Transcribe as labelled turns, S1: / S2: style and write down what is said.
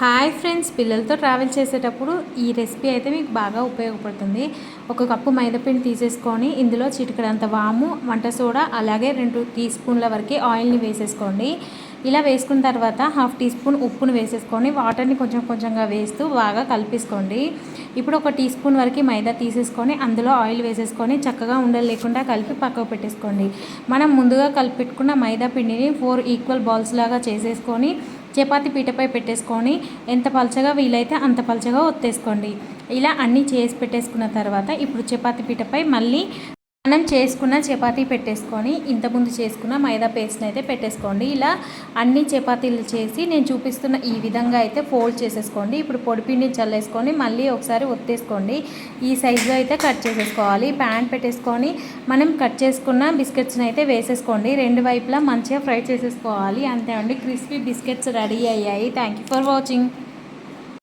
S1: Hi friends, పిల్లలతో travel చేసేటప్పుడు ఈ రెసిపీ అయితే మీకు బాగా ఉపయోగపడుతుంది. ఒక కప్పు మైదాపిండి తీసేసుకొని ఇందులో చిటికెడంత వాము, వంట సోడా, అలాగే 2 టీ స్పూన్ల వరకు ఆయిల్ని వేసేసుకోండి. ఇలా వేసుకున్న తర్వాత 1/2 టీ స్పూన్ ఉప్పును వేసేసుకొని వాటర్ని కొంచెం కొంచెంగా వేస్తూ బాగా కలిపేసుకోండి. ఇప్పుడు ఒక టీ స్పూన్ వరకు మైదా తీసేసుకొని అందులో ఆయిల్ వేసేసుకొని చక్కగా ఉండలు లేకుండా కలిపి పక్కకు పెట్టేసుకోండి. మనం ముందుగా కలిపి పెట్టుకున్న మైదా పిండిని 4 ఈక్వల్ బాల్స్ లాగా చేసేసుకొని చపాతీ పీటపై పెట్టేసుకొని ఎంత పలచగా వీలైతే అంత పలచగా ఒత్తేసుకోండి. ఇలా అన్నీ చేసి పెట్టేసుకున్న తర్వాత ఇప్పుడు చపాతీ పీటపై మళ్ళీ మనం చేసుకున్న చపాతీ పెట్టేసుకొని ఇంతకుముందు చేసుకున్న మైదా పేస్ట్ని అయితే పెట్టేసుకోండి. ఇలా అన్ని చపాతీలు చేసి నేను చూపిస్తున్న ఈ విధంగా అయితే ఫోల్డ్ చేసేసుకోండి. ఇప్పుడు పొడిపిండిని చల్లేసుకొని మళ్ళీ ఒకసారి ఒత్తేసుకోండి. ఈ సైజులో అయితే కట్ చేసేసుకోవాలి. ప్యాన్ పెట్టేసుకొని మనం కట్ చేసుకున్న బిస్కెట్స్ని అయితే వేసేసుకోండి. రెండు వైపులా మంచిగా ఫ్రై చేసేసుకోవాలి. అంతే అండి, క్రిస్పీ బిస్కెట్స్ రెడీ అయ్యాయి. Thank you for watching.